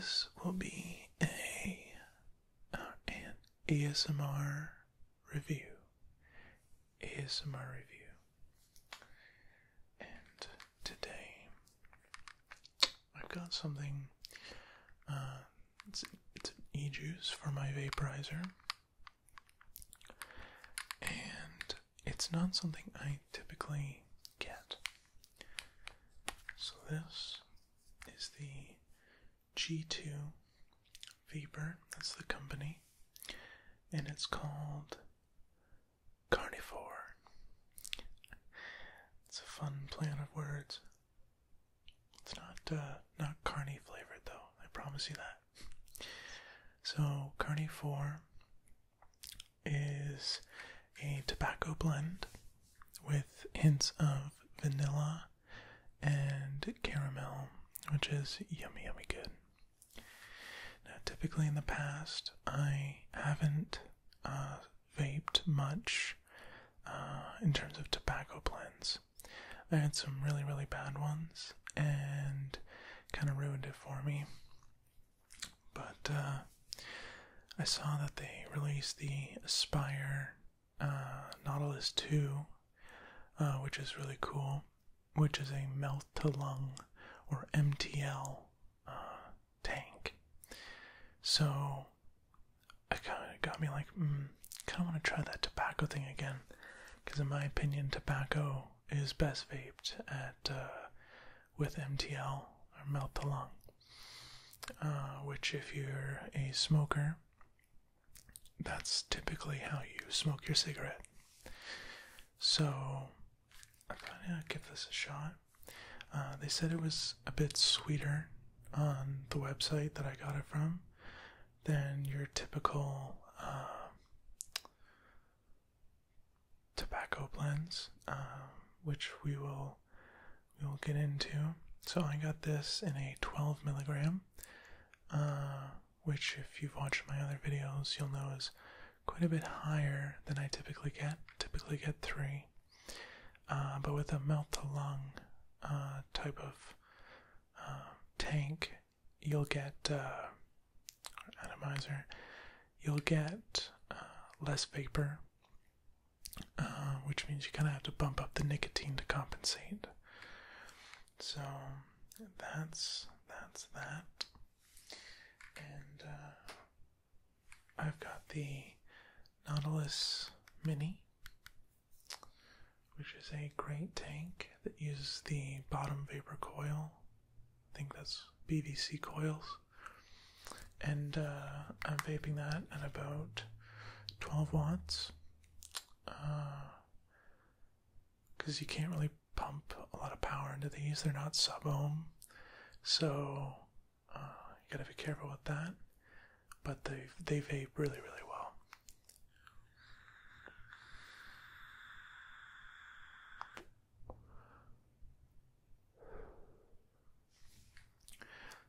this will be an ASMR review. And today I've got something, it's an e-juice for my vaporizer, and it's not something I typically get. So this is the G2 Vapor, that's the company, and it's called Carnivore. It's a fun play on words. It's not carny flavored though, I promise you that. So Carnivore is a tobacco blend with hints of vanilla and caramel, which is yummy good. Now, typically in the past, I haven't vaped much in terms of tobacco blends. I had some really bad ones and kind of ruined it for me. But I saw that they released the Aspire Nautilus 2, which is really cool, which is a mouth to lung or MTL tank. So it kind of got me like, kind of want to try that tobacco thing again, because in my opinion, tobacco is best vaped at with MTL or mouth to lung. Which, if you're a smoker, that's typically how you smoke your cigarette. So I thought, yeah, I'd give this a shot. They said it was a bit sweeter on the website that I got it from than your typical tobacco blends, which we will get into. So I got this in a 12 milligram, which, if you've watched my other videos, you'll know is quite a bit higher than I typically get. Typically get 3, but with a mouth to lung type of tank, you'll get atomizer. You'll get less vapor, which means you kind of have to bump up the nicotine to compensate. So that's that. And I've got the Nautilus Mini, which is a great tank that uses the bottom vapor coil. I think that's BVC coils. And I'm vaping that at about 12 watts. Because you can't really pump a lot of power into these. They're not sub-ohm. So you gotta be careful with that. But they vape really well.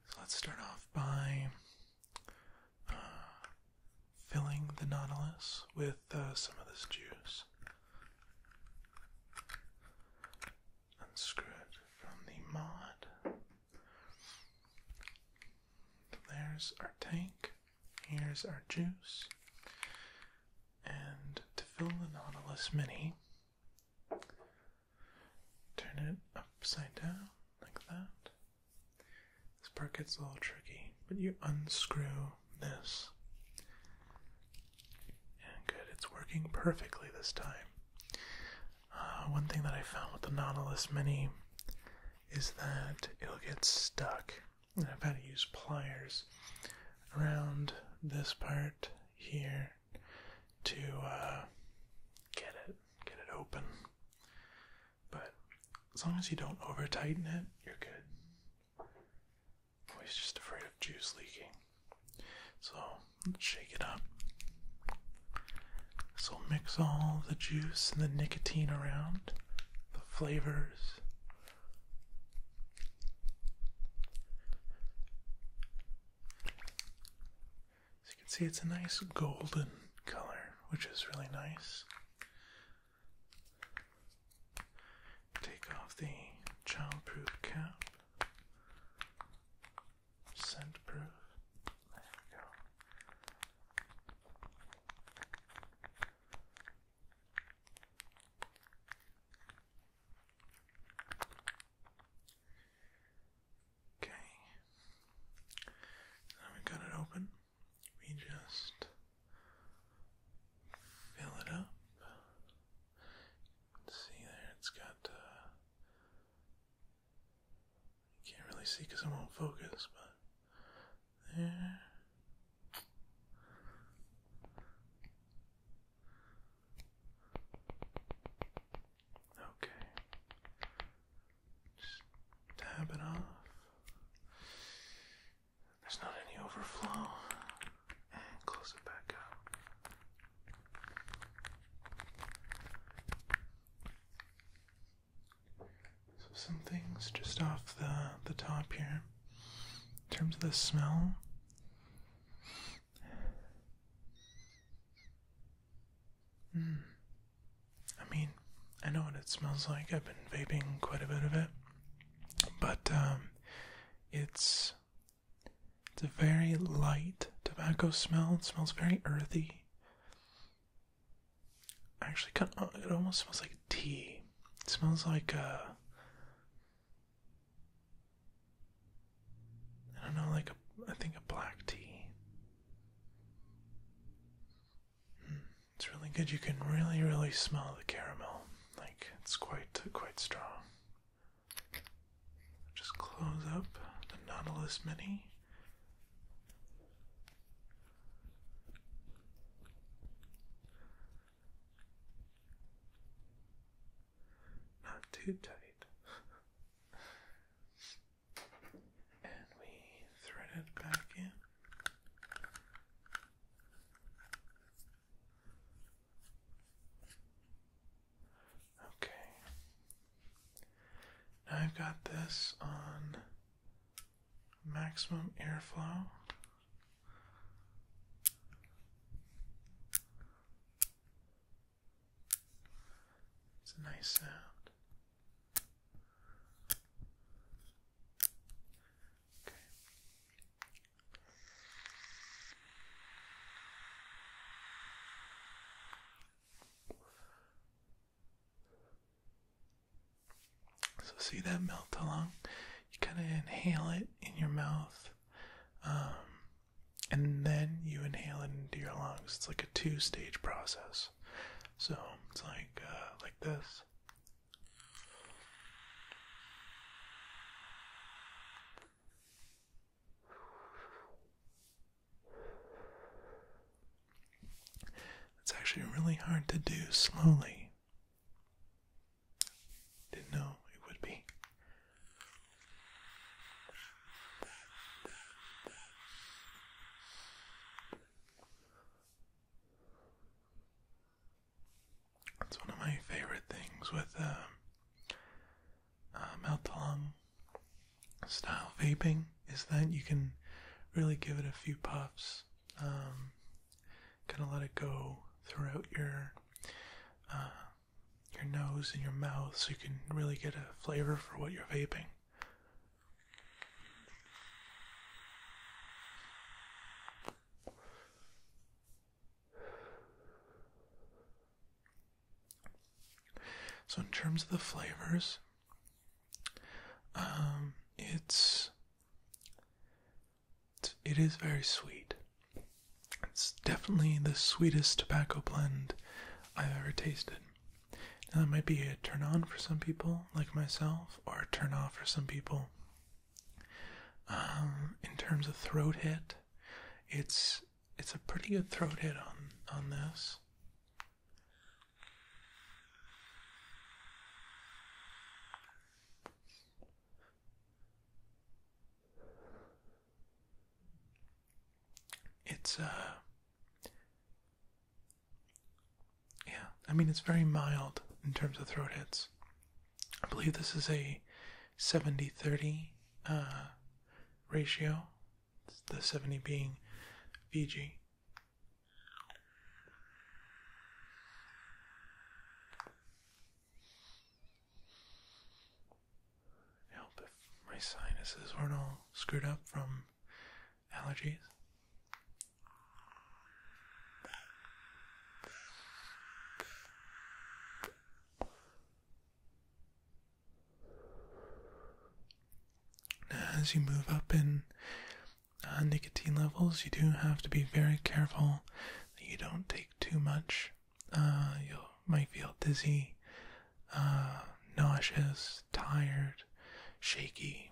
So let's start off by filling the Nautilus with some of this juice. Unscrew it from the mod. There's our tank. Here's our juice. And to fill the Nautilus Mini, turn it upside down like that. This part gets a little tricky, but you unscrew this. And good, it's working perfectly this time. One thing that I found with the Nautilus Mini is that it'll get stuck. And I've had to use pliers around this part here to get it open. But as long as you don't over tighten it, you're good. Always just afraid of juice leaking. So let's shake it up. This will mix all the juice and the nicotine around, the flavors. As you can see, it's a nice golden color, which is really nice. Take off the childproof cap, scent proof. see because it won't focus, but there. Okay. Just tab it off. There's not any overflow. And close it back up. So some things just off the top here. In terms of the smell. I mean, I know what it smells like. I've been vaping quite a bit of it. But it's a very light tobacco smell. It smells very earthy. Actually, it almost smells like tea. It smells like I don't know, I think a black tea. It's really good. You can really, really smell the caramel. Like, it's quite strong. Just close up the Nautilus Mini. Not too tight. And we thread it back in. Okay. Now I've got this on maximum airflow. It's a nice sound. Okay. So see that melt along? You kind of inhale it in your mouth, and then you inhale it into your lungs. It's like a two-stage process. So it's like this. It's actually really hard to do slowly. Didn't know it would be. That's one of my favorite things with melt-along style vaping, is that you can really give it a few puffs, kind of let it go throughout your nose and your mouth, so you can really get a flavor for what you're vaping. So in terms of the flavors, it is very sweet. It's definitely the sweetest tobacco blend I've ever tasted. Now that might be a turn on for some people, like myself, or a turn off for some people. In terms of throat hit, it's a pretty good throat hit on this. It's yeah, I mean, it's very mild in terms of throat hits. I believe this is a 70-30 ratio, the 70 being VG. I hope if my sinuses weren't all screwed up from allergies. As you move up in nicotine levels, you do have to be very careful that you don't take too much. You might feel dizzy, nauseous, tired, shaky.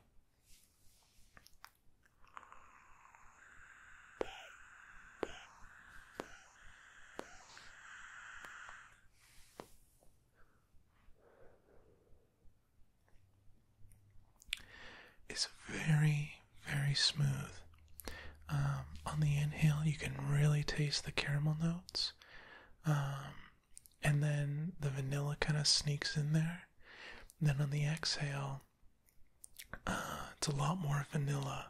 very smooth. On the inhale, you can really taste the caramel notes. And then the vanilla kind of sneaks in there. And then on the exhale, it's a lot more vanilla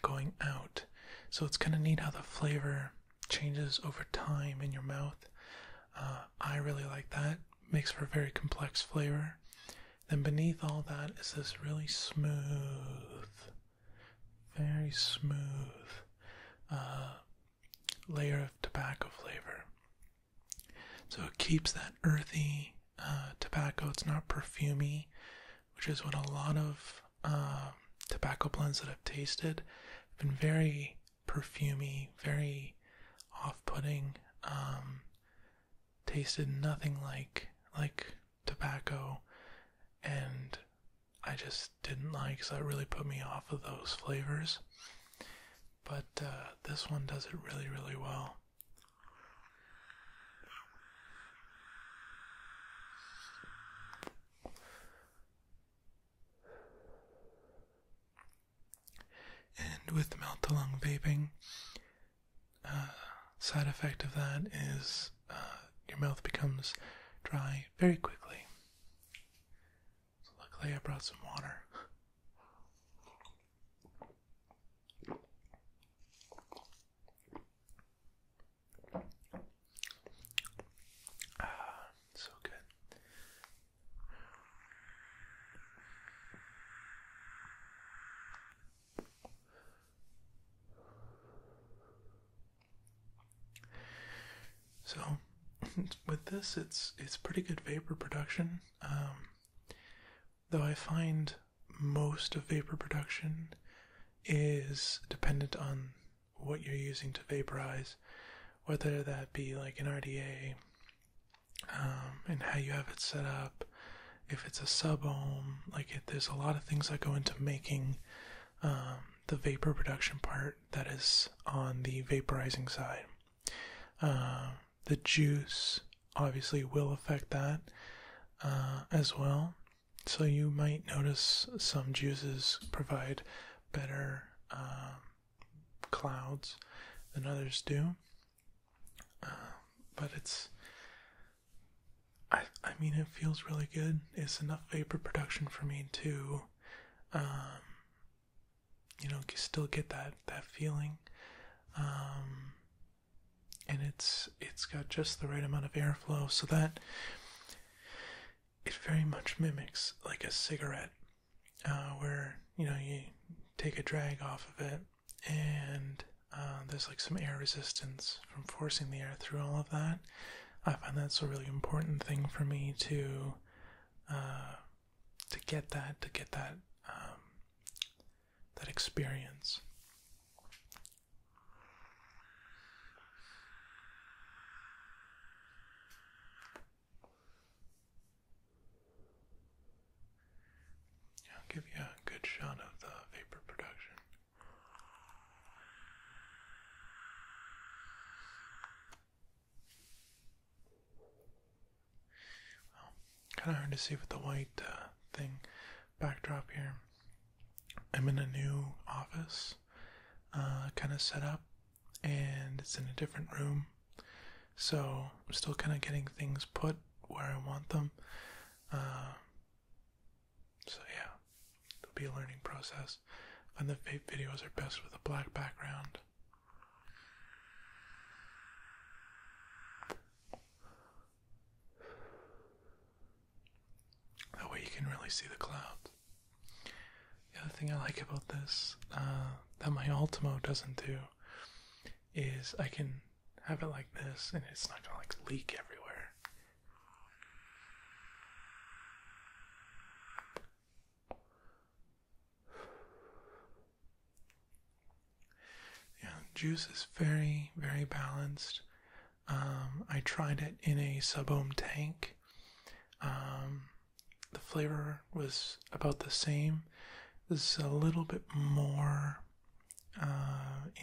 going out. So it's kind of neat how the flavor changes over time in your mouth. I really like that. Makes for a very complex flavor. Then beneath all that is this really smooth, very smooth layer of tobacco flavor. So it keeps that earthy tobacco. It's not perfumey, which is what a lot of tobacco blends that I've tasted have been very perfumey, very off-putting. Tasted nothing like tobacco, and I just didn't like, so it really put me off of those flavors. But this one does it really, really well. And with melt-to-lung vaping, side effect of that is your mouth becomes dry very quickly. So luckily I brought some water. So good. So with this, it's pretty good vapor production. Though I find most of vapor production is dependent on what you're using to vaporize, whether that be like an RDA, and how you have it set up. If it's a sub-ohm, there's a lot of things that go into making the vapor production part that is on the vaporizing side. The juice obviously will affect that as well. So you might notice some juices provide better clouds than others do. But I mean, it feels really good. It's enough vapor production for me to, still get that feeling. And it's got just the right amount of airflow so that it very much mimics like a cigarette, where you take a drag off of it, and there's like some air resistance from forcing the air through all of that. I find that's a really important thing for me to get that experience. I'll give you a good shot of the vapor production. Well, kind of hard to see with the white thing backdrop here. I'm in a new office, kind of set up, and it's in a different room. So I'm still kind of getting things put where I want them. So yeah, it'll be a learning process. And the vape videos are best with a black background. That way you can really see the clouds. The other thing I like about this, that my Ultimo doesn't do, is I can have it like this and it's not gonna leak everywhere. Yeah, juice is very, very balanced. I tried it in a sub-ohm tank. The flavor was about the same. This is a little bit more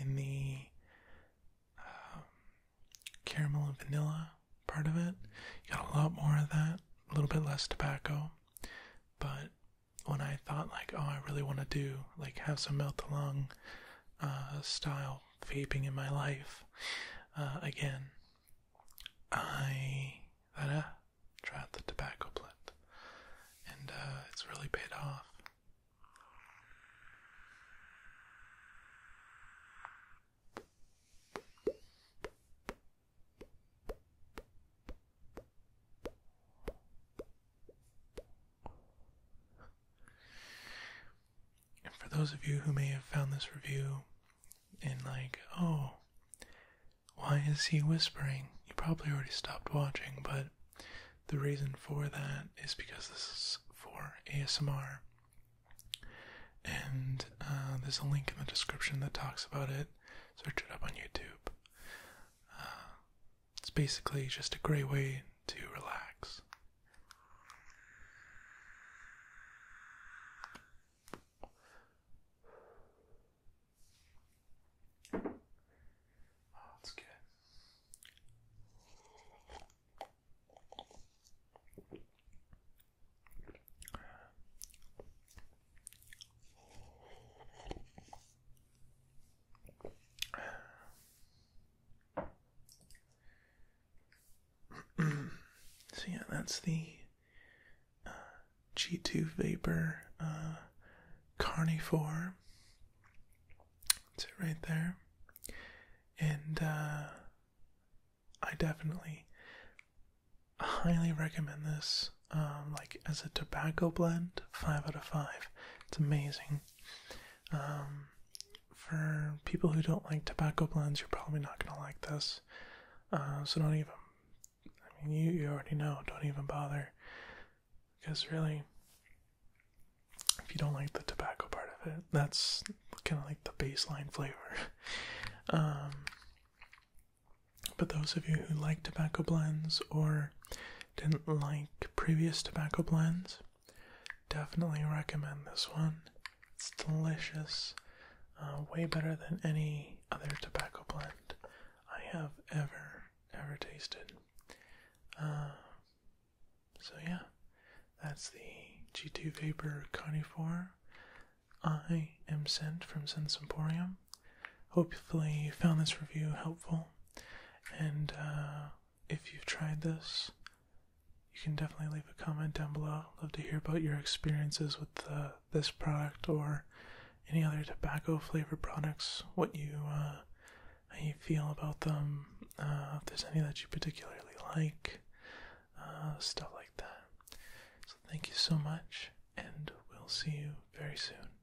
in the caramel and vanilla part of it. You got a lot more of that, a little bit less tobacco, but when I thought like, oh, I really want to do like have some melt along style vaping in my life again, I tried the tobacco blend, and it's really paid off. And for those of you who may have found this review and like, oh, why is he whispering? You probably already stopped watching, but the reason for that is because this is for ASMR. And there's a link in the description that talks about it. Search it up on YouTube. It's basically just a great way to relax. Oh, it's good. So yeah, that's the G2 Vapor Carnivore. That's it right there. And I definitely highly recommend this. Like as a tobacco blend, 5 out of 5. It's amazing. For people who don't like tobacco blends, you're probably not gonna like this. So don't even. I mean, you already know. Don't even bother, because really, if you don't like the tobacco part of it, that's kind of like the baseline flavor. But those of you who like tobacco blends or didn't like previous tobacco blends, definitely recommend this one. It's delicious. Way better than any other tobacco blend I have ever tasted. So yeah, that's the G2 Vapor-Carny4. I am Sent from Sense Emporium. Hopefully you found this review helpful, and if you've tried this, you can definitely leave a comment down below. I'd love to hear about your experiences with this product or any other tobacco flavored products, what you how you feel about them, if there's any that you particularly like, stuff like that. So thank you so much, and we'll see you very soon.